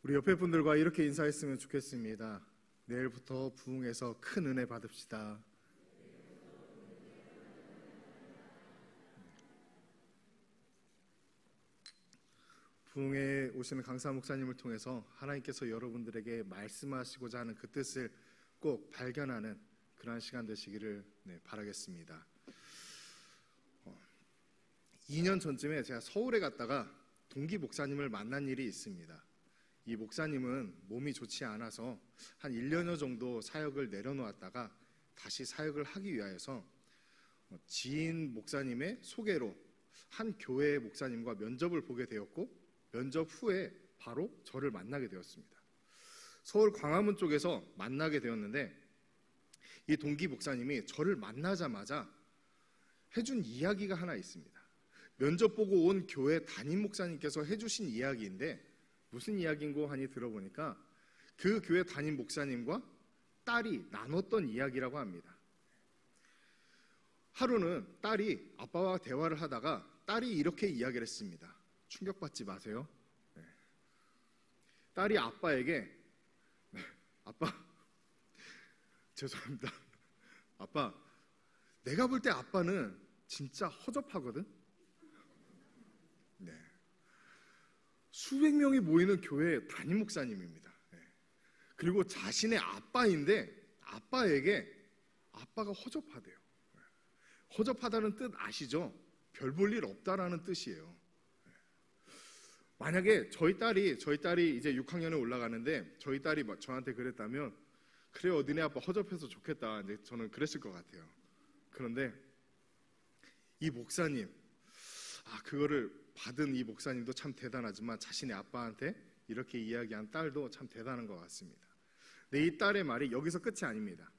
우리 옆에 분들과 이렇게 인사했으면 좋겠습니다. 내일부터 부흥에서 큰 은혜 받읍시다. 부흥에 오시는 강사 목사님을 통해서 하나님께서 여러분들에게 말씀하시고자 하는 그 뜻을 꼭 발견하는 그러한 시간 되시기를 바라겠습니다. 2년 전쯤에 제가 서울에 갔다가 동기 목사님을 만난 일이 있습니다. 이 목사님은 몸이 좋지 않아서 한 1년여 정도 사역을 내려놓았다가 다시 사역을 하기 위하여서 지인 목사님의 소개로 한 교회 목사님과 면접을 보게 되었고, 면접 후에 바로 저를 만나게 되었습니다. 서울 광화문 쪽에서 만나게 되었는데, 이 동기 목사님이 저를 만나자마자 해준 이야기가 하나 있습니다. 면접 보고 온 교회 담임 목사님께서 해주신 이야기인데, 무슨 이야기인고 하니 들어보니까 그 교회 담임 목사님과 딸이 나눴던 이야기라고 합니다. 하루는 딸이 아빠와 대화를 하다가 딸이 이렇게 이야기를 했습니다. 충격받지 마세요. 딸이 아빠에게 아빠, 죄송합니다. 아빠, 내가 볼 때 아빠는 진짜 허접하거든. 수백 명이 모이는 교회 담임 목사님입니다. 그리고 자신의 아빠인데 아빠에게 아빠가 허접하대요. 허접하다는 뜻 아시죠? 별 볼 일 없다라는 뜻이에요. 만약에 저희 딸이 이제 6학년에 올라가는데 저희 딸이 저한테 그랬다면, 그래 어디네 아빠 허접해서 좋겠다, 이제 저는 그랬을 것 같아요. 그런데 이 목사님, 그거를 받은 이 목사님도 참 대단하지만 자신의 아빠한테 이렇게 이야기한 딸도 참 대단한 것 같습니다. 근데 이 딸의 말이 여기서 끝이 아닙니다.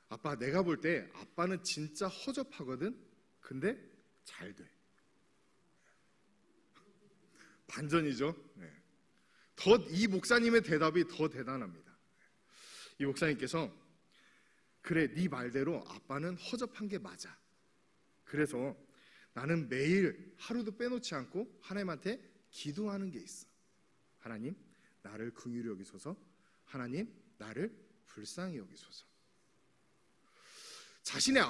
아빠, 내가 볼 때 아빠는 진짜 허접하거든. 근데 잘 돼. 반전이죠. 이 목사님의 대답이 더 대단합니다. 이 목사님께서, 그래, 네 말대로 아빠는 허접한 게 맞아. 그래서 나는 매일 하루도 빼놓지 않고 하나님한테 기도하는 게 있어. 하나님, 나를 긍휼히 여기소서. 하나님, 나를 불쌍히 여기소서. 자신의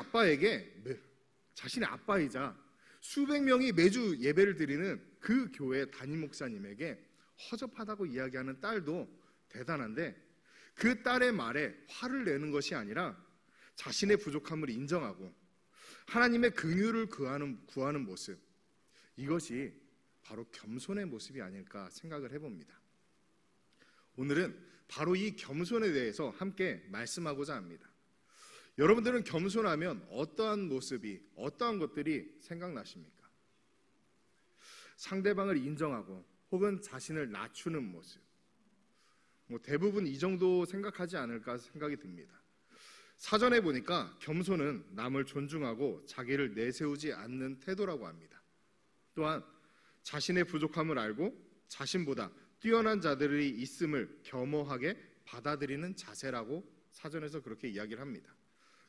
아빠이자 수백 명이 매주 예배를 드리는 그 교회 담임 목사님에게 허접하다고 이야기하는 딸도 대단한데, 그 딸의 말에 화를 내는 것이 아니라 자신의 부족함을 인정하고 하나님의 긍휼을 구하는 모습, 이것이 바로 겸손의 모습이 아닐까 생각을 해봅니다. 오늘은 바로 이 겸손에 대해서 함께 말씀하고자 합니다. 여러분들은 겸손하면 어떠한 모습이, 어떠한 것들이 생각나십니까? 상대방을 인정하고 혹은 자신을 낮추는 모습, 대부분 이 정도 생각하지 않을까 생각이 듭니다. 사전에 보니까 겸손은 남을 존중하고 자기를 내세우지 않는 태도라고 합니다. 또한 자신의 부족함을 알고 자신보다 뛰어난 자들이 있음을 겸허하게 받아들이는 자세라고 사전에서 그렇게 이야기를 합니다.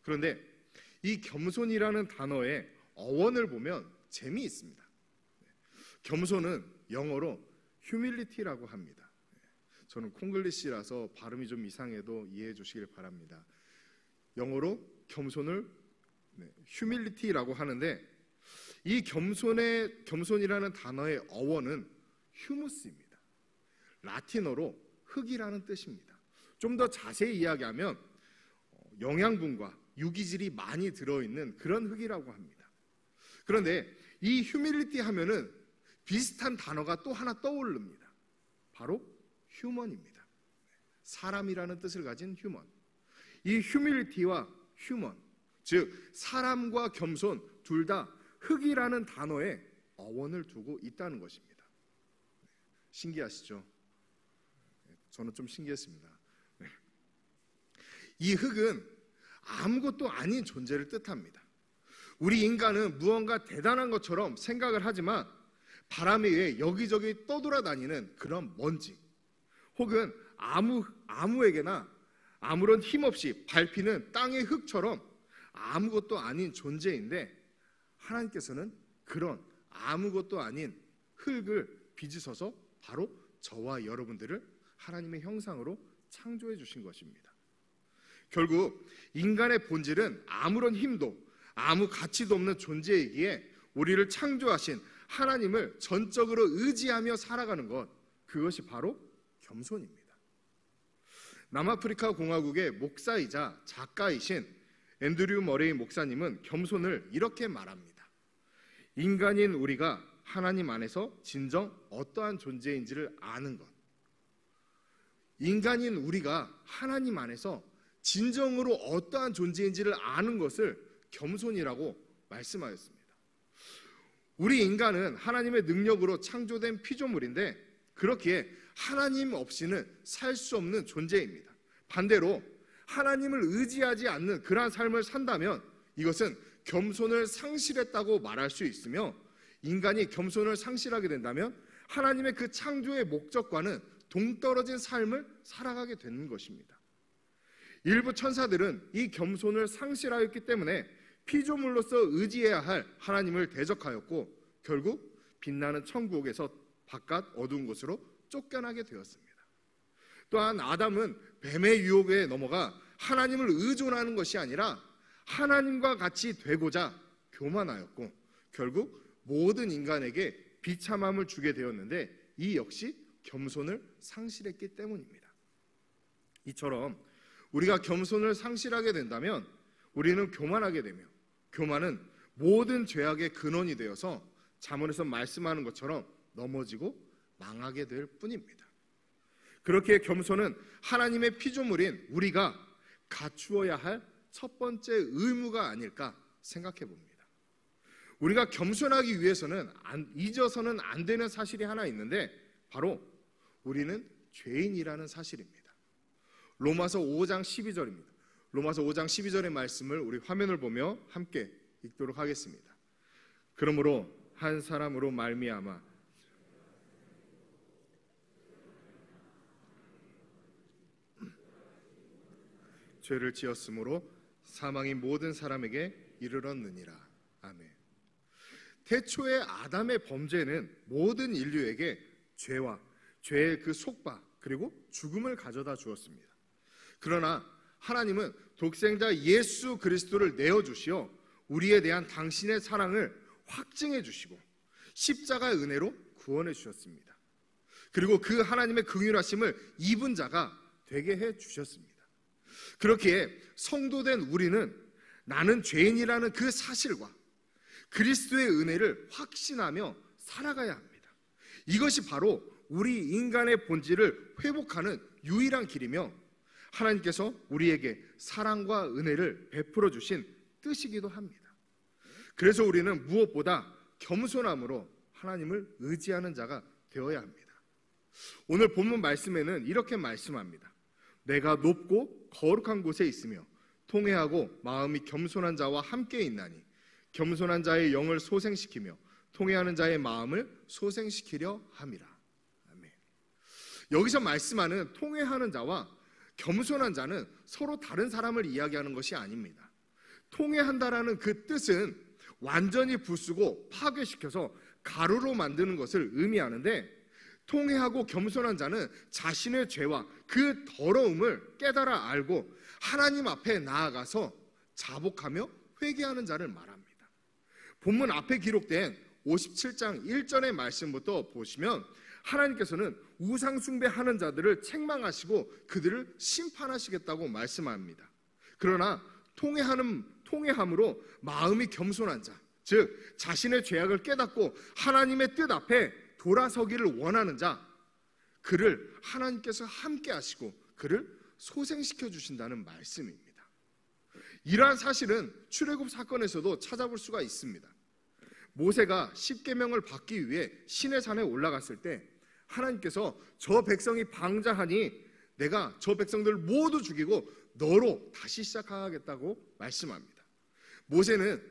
그런데 이 겸손이라는 단어의 어원을 보면 재미있습니다. 겸손은 영어로 humility라고 합니다. 저는 콩글리시라서 발음이 좀 이상해도 이해해 주시길 바랍니다. 영어로 겸손을 humility라고 하는데, 이 겸손이라는 단어의 어원은 humus입니다. 라틴어로 흙이라는 뜻입니다. 좀 더 자세히 이야기하면 영양분과 유기질이 많이 들어있는 그런 흙이라고 합니다. 그런데 이 humility 하면은 비슷한 단어가 또 하나 떠오릅니다. 바로 human입니다. 사람이라는 뜻을 가진 human. 이 humility와 human, 즉 사람과 겸손 둘 다 흙이라는 단어에 어원을 두고 있다는 것입니다. 신기하시죠? 저는 좀 신기했습니다. 이 흙은 아무것도 아닌 존재를 뜻합니다. 우리 인간은 무언가 대단한 것처럼 생각을 하지만 바람 위에 여기저기 떠돌아다니는 그런 먼지, 혹은 아무에게나 아무런 힘없이 밟히는 땅의 흙처럼 아무것도 아닌 존재인데, 하나님께서는 그런 아무것도 아닌 흙을 빚으셔서 바로 저와 여러분들을 하나님의 형상으로 창조해 주신 것입니다. 결국 인간의 본질은 아무런 힘도 아무 가치도 없는 존재이기에 우리를 창조하신 하나님을 전적으로 의지하며 살아가는 것, 그것이 바로 겸손입니다. 남아프리카 공화국의 목사이자 작가이신 앤드류 머레이 목사님은 겸손을 이렇게 말합니다. 인간인 우리가 하나님 안에서 진정 어떠한 존재인지를 아는 것. 인간인 우리가 하나님 안에서 진정으로 어떠한 존재인지를 아는 것을 겸손이라고 말씀하였습니다. 우리 인간은 하나님의 능력으로 창조된 피조물인데 그렇기에 하나님 없이는 살 수 없는 존재입니다. 반대로 하나님을 의지하지 않는 그러한 삶을 산다면 이것은 겸손을 상실했다고 말할 수 있으며, 인간이 겸손을 상실하게 된다면 하나님의 그 창조의 목적과는 동떨어진 삶을 살아가게 되는 것입니다. 일부 천사들은 이 겸손을 상실하였기 때문에 피조물로서 의지해야 할 하나님을 대적하였고 결국 빛나는 천국에서 바깥 어두운 곳으로 쫓겨나게 되었습니다. 또한 아담은 뱀의 유혹에 넘어가 하나님을 의존하는 것이 아니라 하나님과 같이 되고자 교만하였고 결국 모든 인간에게 비참함을 주게 되었는데 이 역시 겸손을 상실했기 때문입니다. 이처럼 우리가 겸손을 상실하게 된다면 우리는 교만하게 되며 교만은 모든 죄악의 근원이 되어서 잠언에서 말씀하는 것처럼 넘어지고 망하게 될 뿐입니다. 그렇게 겸손은 하나님의 피조물인 우리가 갖추어야 할 첫 번째 의무가 아닐까 생각해 봅니다. 우리가 겸손하기 위해서는 잊어서는 안 되는 사실이 하나 있는데 바로 우리는 죄인이라는 사실입니다. 로마서 5장 12절입니다. 로마서 5장 12절의 말씀을 우리 화면을 보며 함께 읽도록 하겠습니다. 그러므로 한 사람으로 말미암아 죄를 지었으므로 사망이 모든 사람에게 이르렀느니라. 아멘. 태초의 아담의 범죄는 모든 인류에게 죄와 죄의 그 속박 그리고 죽음을 가져다 주었습니다. 그러나 하나님은 독생자 예수 그리스도를 내어주시어 우리에 대한 당신의 사랑을 확증해 주시고 십자가의 은혜로 구원해 주셨습니다. 그리고 그 하나님의 긍휼하심을 입은 자가 되게 해 주셨습니다. 그렇기에 성도된 우리는 나는 죄인이라는 그 사실과 그리스도의 은혜를 확신하며 살아가야 합니다. 이것이 바로 우리 인간의 본질을 회복하는 유일한 길이며 하나님께서 우리에게 사랑과 은혜를 베풀어 주신 뜻이기도 합니다. 그래서 우리는 무엇보다 겸손함으로 하나님을 의지하는 자가 되어야 합니다. 오늘 본문 말씀에는 이렇게 말씀합니다. 내가 높고 거룩한 곳에 있으며 통회하고 마음이 겸손한 자와 함께 있나니 겸손한 자의 영을 소생시키며 통회하는 자의 마음을 소생시키려 함이라. 아멘. 여기서 말씀하는 통회하는 자와 겸손한 자는 서로 다른 사람을 이야기하는 것이 아닙니다. 통회한다라는 그 뜻은 완전히 부수고 파괴시켜서 가루로 만드는 것을 의미하는데, 통회하고 겸손한 자는 자신의 죄와 그 더러움을 깨달아 알고 하나님 앞에 나아가서 자복하며 회개하는 자를 말합니다. 본문 앞에 기록된 57장 1절의 말씀부터 보시면 하나님께서는 우상 숭배하는 자들을 책망하시고 그들을 심판하시겠다고 말씀합니다. 그러나 통회함으로 마음이 겸손한 자, 즉 자신의 죄악을 깨닫고 하나님의 뜻 앞에 돌아서기를 원하는 자, 그를 하나님께서 함께 하시고 그를 소생시켜 주신다는 말씀입니다. 이러한 사실은 출애굽 사건에서도 찾아볼 수가 있습니다. 모세가 십계명을 받기 위해 시내산에 올라갔을 때 하나님께서 저 백성이 방자하니 내가 저 백성들을 모두 죽이고 너로 다시 시작하겠다고 말씀합니다. 모세는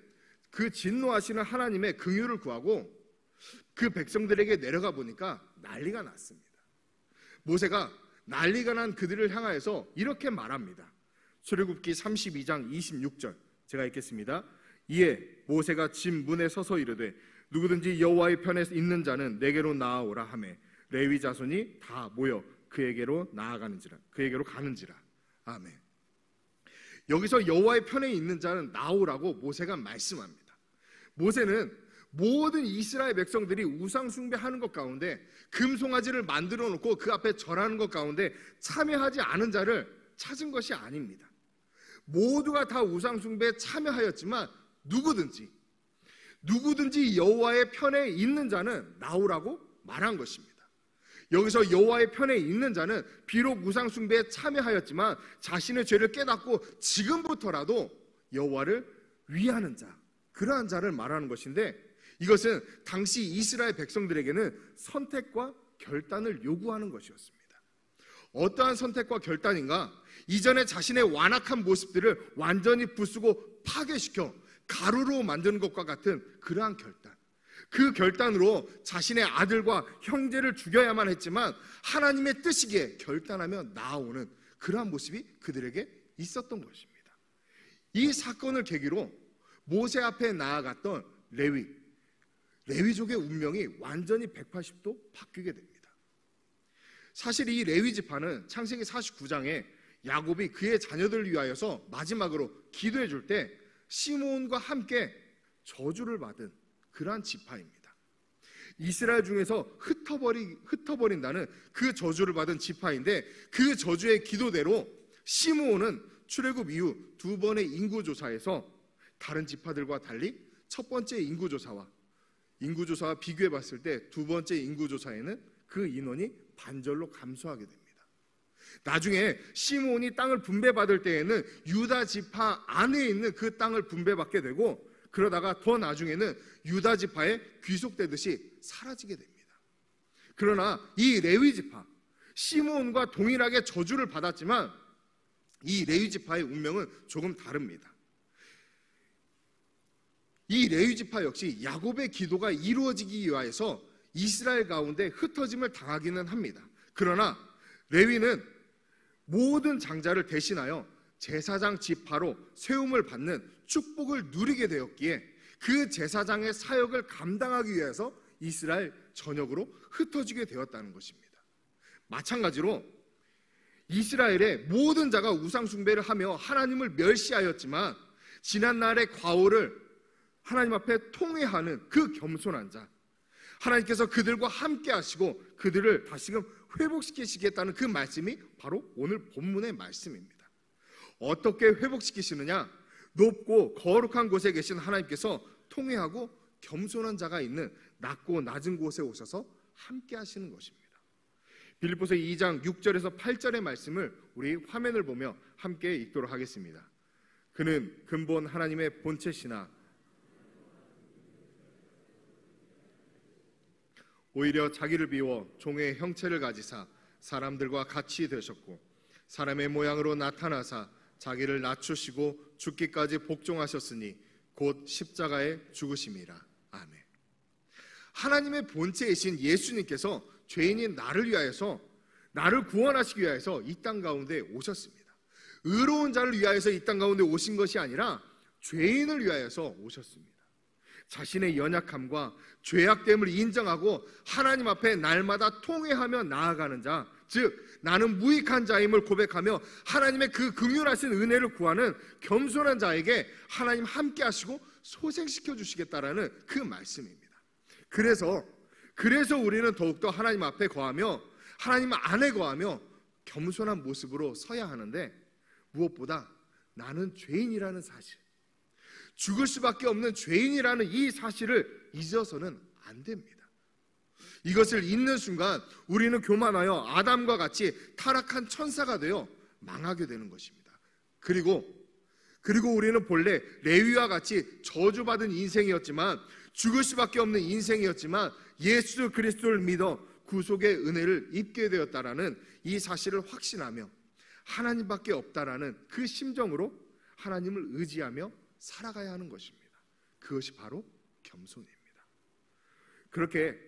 그 진노하시는 하나님의 긍휼을 구하고 그 백성들에게 내려가 보니까 난리가 났습니다. 모세가 난리가 난 그들을 향하여서 이렇게 말합니다. 출애굽기 32장 26절 제가 읽겠습니다. 이에 모세가 집 문에 서서 이르되 누구든지 여호와의 편에 있는 자는 내게로 나아오라 하매 레위 자손이 다 모여 그에게로 가는지라. 아멘. 여기서 여호와의 편에 있는 자는 나오라고 모세가 말씀합니다. 모세는 모든 이스라엘 백성들이 우상 숭배하는 것 가운데 금송아지를 만들어 놓고 그 앞에 절하는 것 가운데 참여하지 않은 자를 찾은 것이 아닙니다. 모두가 다 우상 숭배에 참여하였지만 누구든지 여호와의 편에 있는 자는 나오라고 말한 것입니다. 여기서 여호와의 편에 있는 자는 비록 우상 숭배에 참여하였지만 자신의 죄를 깨닫고 지금부터라도 여호와를 위하는 자, 그러한 자를 말하는 것인데, 이것은 당시 이스라엘 백성들에게는 선택과 결단을 요구하는 것이었습니다. 어떠한 선택과 결단인가? 이전에 자신의 완악한 모습들을 완전히 부수고 파괴시켜 가루로 만드는 것과 같은 그러한 결단. 그 결단으로 자신의 아들과 형제를 죽여야만 했지만 하나님의 뜻이기에 결단하며 나아오는 그러한 모습이 그들에게 있었던 것입니다. 이 사건을 계기로 모세 앞에 나아갔던 레위족의 운명이 완전히 180도 바뀌게 됩니다. 사실 이 레위 지파는 창세기 49장에 야곱이 그의 자녀들을 위하여서 마지막으로 기도해 줄 때 시므온과 함께 저주를 받은 그러한 지파입니다. 이스라엘 중에서 흩어버린다는 그 저주를 받은 지파인데, 그 저주의 기도대로 시므온은 출애굽 이후 2번의 인구조사에서 다른 지파들과 달리 첫 번째 인구조사와 비교해 봤을 때 두 번째 인구조사에는 그 인원이 반절로 감소하게 됩니다. 나중에 시므온이 땅을 분배받을 때에는 유다 지파 안에 있는 그 땅을 분배받게 되고, 그러다가 더 나중에는 유다 지파에 귀속되듯이 사라지게 됩니다. 그러나 이 레위 지파, 시므온과 동일하게 저주를 받았지만 이 레위 지파의 운명은 조금 다릅니다. 이 레위 지파 역시 야곱의 기도가 이루어지기 위하여서 이스라엘 가운데 흩어짐을 당하기는 합니다. 그러나 레위는 모든 장자를 대신하여 제사장 지파로 세움을 받는 축복을 누리게 되었기에 그 제사장의 사역을 감당하기 위해서 이스라엘 전역으로 흩어지게 되었다는 것입니다. 마찬가지로 이스라엘의 모든 자가 우상 숭배를 하며 하나님을 멸시하였지만 지난날의 과오를 하나님 앞에 통회하는 그 겸손한 자, 하나님께서 그들과 함께 하시고 그들을 다시금 회복시키시겠다는 그 말씀이 바로 오늘 본문의 말씀입니다. 어떻게 회복시키시느냐? 높고 거룩한 곳에 계신 하나님께서 통회하고 겸손한 자가 있는 낮고 낮은 곳에 오셔서 함께 하시는 것입니다. 빌립보서 2장 6절에서 8절의 말씀을 우리 화면을 보며 함께 읽도록 하겠습니다. 그는 근본 하나님의 본체시나 오히려 자기를 비워 종의 형체를 가지사 사람들과 같이 되셨고 사람의 모양으로 나타나사 자기를 낮추시고 죽기까지 복종하셨으니 곧 십자가에 죽으심이라. 아멘. 하나님의 본체이신 예수님께서 죄인인 나를 위하여서, 나를 구원하시기 위하여서 이 땅 가운데 오셨습니다. 의로운 자를 위하여서 이 땅 가운데 오신 것이 아니라 죄인을 위하여서 오셨습니다. 자신의 연약함과 죄악됨을 인정하고 하나님 앞에 날마다 통회하며 나아가는 자, 즉 나는 무익한 자임을 고백하며 하나님의 그 긍휼하신 은혜를 구하는 겸손한 자에게 하나님 함께 하시고 소생시켜 주시겠다라는 그 말씀입니다. 그래서 우리는 더욱더 하나님 앞에 거하며 하나님 안에 거하며 겸손한 모습으로 서야 하는데, 무엇보다 나는 죄인이라는 사실, 죽을 수밖에 없는 죄인이라는 이 사실을 잊어서는 안 됩니다. 이것을 잊는 순간 우리는 교만하여 아담과 같이 타락한 천사가 되어 망하게 되는 것입니다. 그리고 우리는 본래 레위와 같이 저주받은 인생이었지만, 죽을 수밖에 없는 인생이었지만 예수 그리스도를 믿어 구속의 은혜를 입게 되었다라는 이 사실을 확신하며 하나님밖에 없다라는 그 심정으로 하나님을 의지하며 살아가야 하는 것입니다. 그것이 바로 겸손입니다. 그렇게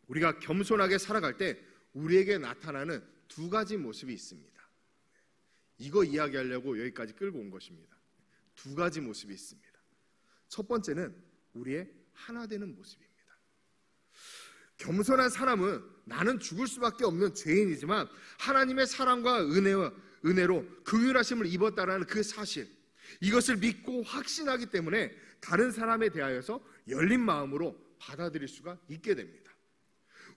우리가 겸손하게 살아갈 때 우리에게 나타나는 두 가지 모습이 있습니다. 이거 이야기하려고 여기까지 끌고 온 것입니다. 두 가지 모습이 있습니다. 첫 번째는 우리의 하나 되는 모습입니다. 겸손한 사람은 나는 죽을 수밖에 없는 죄인이지만 하나님의 사랑과 은혜로 긍휼하심을 입었다라는 그 사실, 이것을 믿고 확신하기 때문에 다른 사람에 대하여서 열린 마음으로 받아들일 수가 있게 됩니다.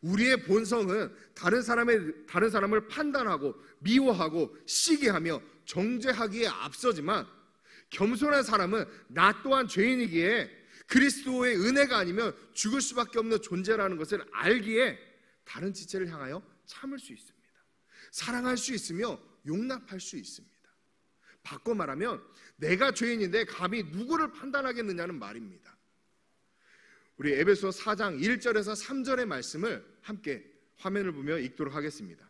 우리의 본성은 다른 사람을 판단하고 미워하고 시기하며 정죄하기에 앞서지만, 겸손한 사람은 나 또한 죄인이기에 그리스도의 은혜가 아니면 죽을 수밖에 없는 존재라는 것을 알기에 다른 지체를 향하여 참을 수 있습니다. 사랑할 수 있으며 용납할 수 있습니다. 바꿔 말하면 내가 죄인인데 감히 누구를 판단하겠느냐는 말입니다. 우리 에베소 4장 1절에서 3절의 말씀을 함께 화면을 보며 읽도록 하겠습니다.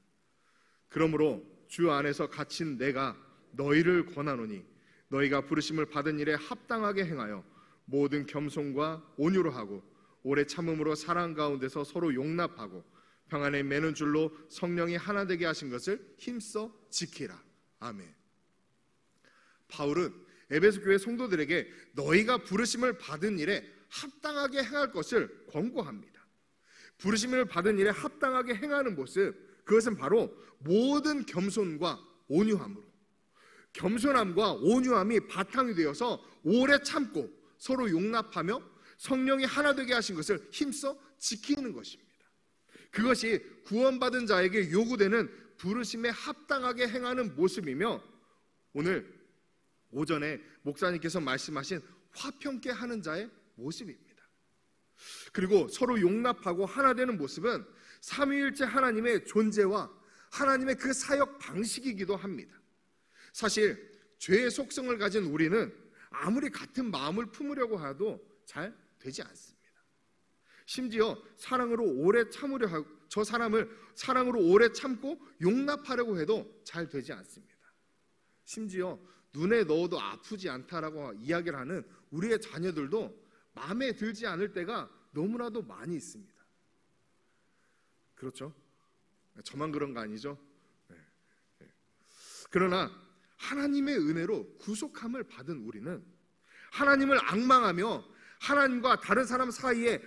그러므로 주 안에서 갇힌 내가 너희를 권하노니 너희가 부르심을 받은 일에 합당하게 행하여 모든 겸손과 온유로 하고 오래 참음으로 사랑 가운데서 서로 용납하고 평안에 매는 줄로 성령이 하나 되게 하신 것을 힘써 지키라. 아멘. 바울은 에베소 교회 성도들에게 너희가 부르심을 받은 일에 합당하게 행할 것을 권고합니다. 부르심을 받은 일에 합당하게 행하는 모습, 그것은 바로 모든 겸손과 온유함으로, 겸손함과 온유함이 바탕이 되어서 오래 참고 서로 용납하며 성령이 하나 되게 하신 것을 힘써 지키는 것입니다. 그것이 구원받은 자에게 요구되는 부르심에 합당하게 행하는 모습이며, 오늘 오전에 목사님께서 말씀하신 화평케 하는 자의 모습입니다. 그리고 서로 용납하고 하나 되는 모습은 삼위일체 하나님의 존재와 하나님의 그 사역 방식이기도 합니다. 사실 죄의 속성을 가진 우리는 아무리 같은 마음을 품으려고 해도 잘 되지 않습니다. 심지어 사랑으로 오래 참으려 하고, 저 사람을 사랑으로 오래 참고 용납하려고 해도 잘 되지 않습니다. 심지어 눈에 넣어도 아프지 않다라고 이야기를 하는 우리의 자녀들도 마음에 들지 않을 때가 너무나도 많이 있습니다. 그렇죠? 저만 그런 거 아니죠? 네. 그러나 하나님의 은혜로 구속함을 받은 우리는 하나님을 앙망하며 하나님과 다른 사람 사이에,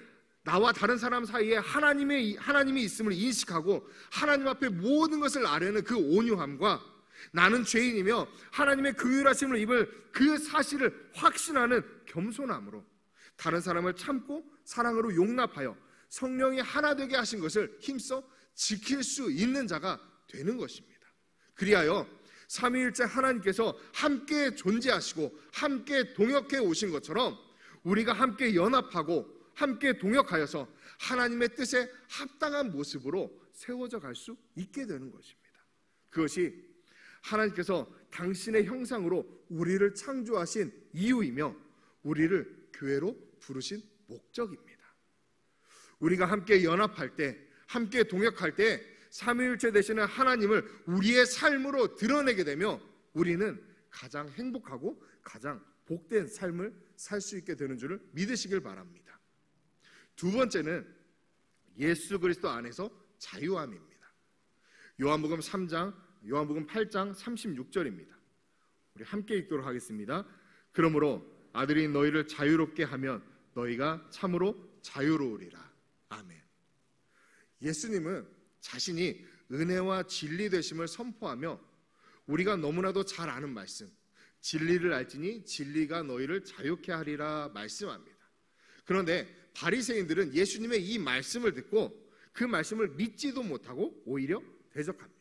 나와 다른 사람 사이에 하나님이 있음을 인식하고 하나님 앞에 모든 것을 아뢰는 그 온유함과 나는 죄인이며 하나님의 긍휼하심을 입을 그 사실을 확신하는 겸손함으로 다른 사람을 참고 사랑으로 용납하여 성령이 하나 되게 하신 것을 힘써 지킬 수 있는 자가 되는 것입니다. 그리하여 삼위일체 하나님께서 함께 존재하시고 함께 동역해 오신 것처럼 우리가 함께 연합하고 함께 동역하여서 하나님의 뜻에 합당한 모습으로 세워져 갈 수 있게 되는 것입니다. 그것이 하나님께서 당신의 형상으로 우리를 창조하신 이유이며 우리를 교회로 부르신 목적입니다. 우리가 함께 연합할 때, 함께 동역할 때 삼위일체 되시는 하나님을 우리의 삶으로 드러내게 되며 우리는 가장 행복하고 가장 복된 삶을 살 수 있게 되는 줄을 믿으시길 바랍니다. 두 번째는 예수 그리스도 안에서 자유함입니다. 요한복음 8장 36절입니다. 우리 함께 읽도록 하겠습니다. 그러므로 아들이 너희를 자유롭게 하면 너희가 참으로 자유로우리라. 아멘. 예수님은 자신이 은혜와 진리 되심을 선포하며 우리가 너무나도 잘 아는 말씀, 진리를 알지니 진리가 너희를 자유케 하리라 말씀합니다. 그런데 바리새인들은 예수님의 이 말씀을 듣고 그 말씀을 믿지도 못하고 오히려 대적합니다.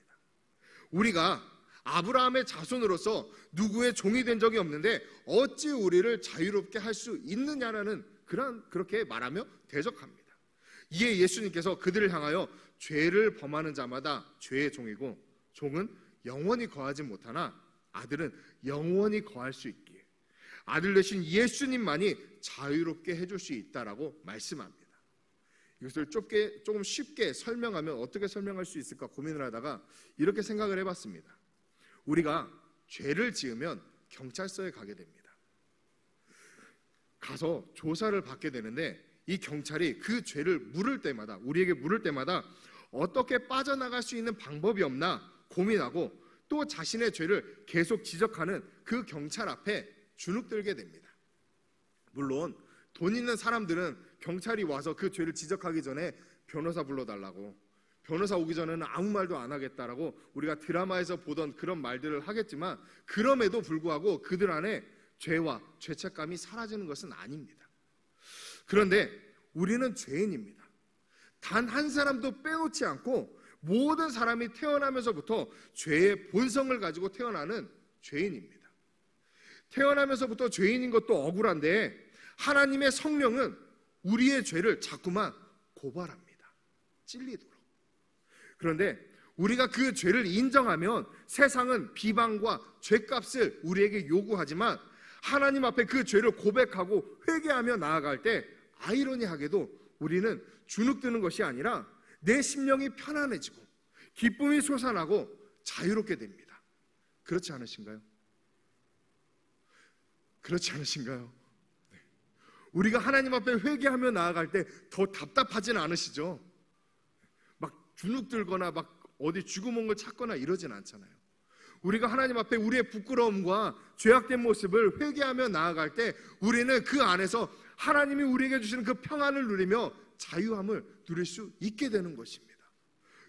우리가 아브라함의 자손으로서 누구의 종이 된 적이 없는데 어찌 우리를 자유롭게 할 수 있느냐라는 그렇게 말하며 대적합니다. 이에 예수님께서 그들을 향하여 죄를 범하는 자마다 죄의 종이고 종은 영원히 거하지 못하나 아들은 영원히 거할 수 있기에 아들 되신 예수님만이 자유롭게 해줄 수 있다라고 말씀합니다. 이것을 조금 쉽게 설명하면 어떻게 설명할 수 있을까 고민을 하다가 이렇게 생각을 해봤습니다. 우리가 죄를 지으면 경찰서에 가게 됩니다. 가서 조사를 받게 되는데 이 경찰이 그 죄를 우리에게 물을 때마다 어떻게 빠져나갈 수 있는 방법이 없나 고민하고 또 자신의 죄를 계속 지적하는 그 경찰 앞에 주눅들게 됩니다. 물론 돈 있는 사람들은 경찰이 와서 그 죄를 지적하기 전에 변호사 불러달라고, 변호사 오기 전에는 아무 말도 안 하겠다라고 우리가 드라마에서 보던 그런 말들을 하겠지만, 그럼에도 불구하고 그들 안에 죄와 죄책감이 사라지는 것은 아닙니다. 그런데 우리는 죄인입니다. 단 한 사람도 빼놓지 않고 모든 사람이 태어나면서부터 죄의 본성을 가지고 태어나는 죄인입니다. 태어나면서부터 죄인인 것도 억울한데, 하나님의 성령은 우리의 죄를 자꾸만 고발합니다. 찔리도록. 그런데 우리가 그 죄를 인정하면 세상은 비방과 죄값을 우리에게 요구하지만, 하나님 앞에 그 죄를 고백하고 회개하며 나아갈 때 아이러니하게도 우리는 주눅드는 것이 아니라 내 심령이 편안해지고 기쁨이 솟아나고 자유롭게 됩니다. 그렇지 않으신가요? 그렇지 않으신가요? 네. 우리가 하나님 앞에 회개하며 나아갈 때 더 답답하진 않으시죠? 막 주눅들거나 막 어디 쥐구멍을 찾거나 이러진 않잖아요. 우리가 하나님 앞에 우리의 부끄러움과 죄악된 모습을 회개하며 나아갈 때 우리는 그 안에서 하나님이 우리에게 주시는 그 평안을 누리며 자유함을 누릴 수 있게 되는 것입니다.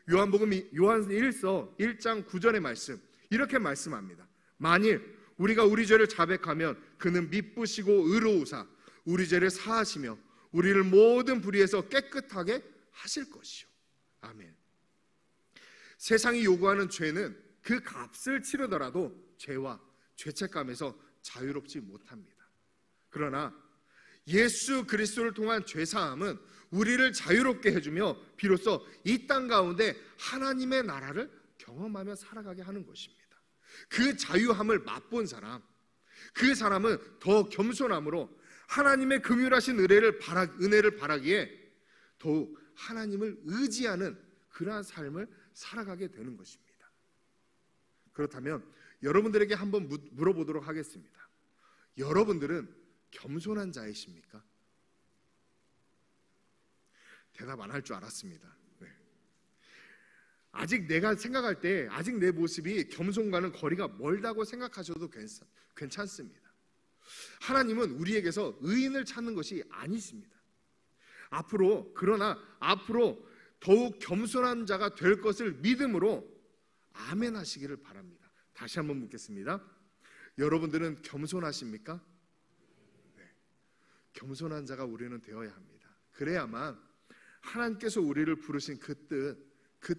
요한 1서 1장 9절의 말씀, 이렇게 말씀합니다. 만일 우리가 우리 죄를 자백하면 그는 미쁘시고 의로우사 우리 죄를 사하시며 우리를 모든 불의에서 깨끗하게 하실 것이요. 아멘. 세상이 요구하는 죄는 그 값을 치르더라도 죄와 죄책감에서 자유롭지 못합니다. 그러나 예수 그리스도를 통한 죄사함은 우리를 자유롭게 해주며 비로소 이 땅 가운데 하나님의 나라를 경험하며 살아가게 하는 것입니다. 그 자유함을 맛본 사람, 그 사람은 더 겸손함으로 하나님의 긍휼하신 은혜를 바라기에 더욱 하나님을 의지하는 그러한 삶을 살아가게 되는 것입니다. 그렇다면 여러분들에게 한번 물어보도록 하겠습니다. 여러분들은 겸손한 자이십니까? 대답 안 할 줄 알았습니다. 네. 아직 내가 생각할 때 아직 내 모습이 겸손과는 거리가 멀다고 생각하셔도 괜찮습니다. 하나님은 우리에게서 의인을 찾는 것이 아니십니다. 그러나 앞으로 더욱 겸손한 자가 될 것을 믿음으로 아멘 하시기를 바랍니다. 다시 한번 묻겠습니다. 여러분들은 겸손하십니까? 네. 겸손한 자가 우리는 되어야 합니다. 그래야만 하나님께서 우리를 부르신 그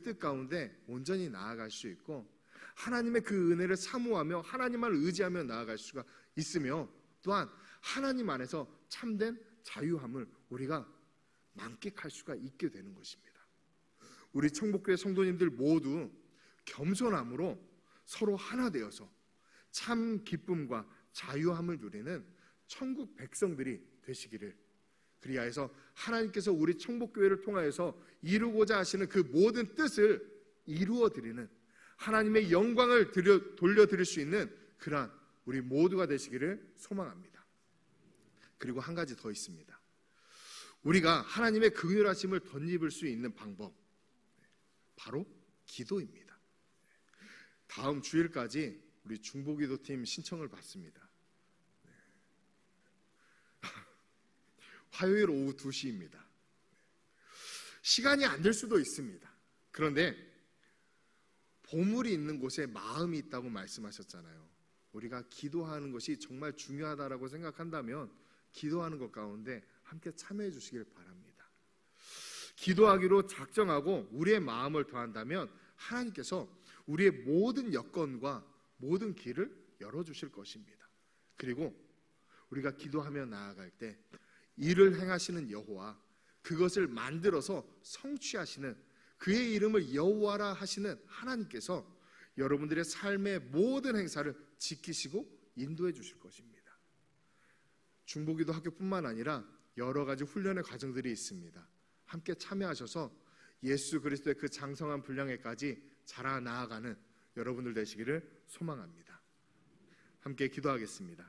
뜻 가운데 온전히 나아갈 수 있고, 하나님의 그 은혜를 사모하며 하나님을 의지하며 나아갈 수가 있으며, 또한 하나님 안에서 참된 자유함을 우리가 만끽할 수가 있게 되는 것입니다. 우리 청복교회 성도님들 모두 겸손함으로 서로 하나 되어서 참 기쁨과 자유함을 누리는 천국 백성들이 되시기를, 그리하여서 하나님께서 우리 청복교회를 통하여서 이루고자 하시는 그 모든 뜻을 이루어드리는, 하나님의 영광을 돌려드릴 수 있는 그러한 우리 모두가 되시기를 소망합니다. 그리고 한 가지 더 있습니다. 우리가 하나님의 긍휼하심을 덧입을 수 있는 방법, 바로 기도입니다. 다음 주일까지 우리 중보기도팀 신청을 받습니다. 화요일 오후 2시입니다. 시간이 안 될 수도 있습니다. 그런데 보물이 있는 곳에 마음이 있다고 말씀하셨잖아요. 우리가 기도하는 것이 정말 중요하다고 생각한다면 기도하는 것 가운데 함께 참여해 주시길 바랍니다. 기도하기로 작정하고 우리의 마음을 더한다면 하나님께서 우리의 모든 여건과 모든 길을 열어주실 것입니다. 그리고 우리가 기도하며 나아갈 때 일을 행하시는 여호와, 그것을 만들어서 성취하시는 그의 이름을 여호와라 하시는 하나님께서 여러분들의 삶의 모든 행사를 지키시고 인도해 주실 것입니다. 중보기도 학교뿐만 아니라 여러 가지 훈련의 과정들이 있습니다. 함께 참여하셔서 예수 그리스도의 그 장성한 분량에까지 자라 나아가는 여러분들 되시기를 소망합니다. 함께 기도하겠습니다.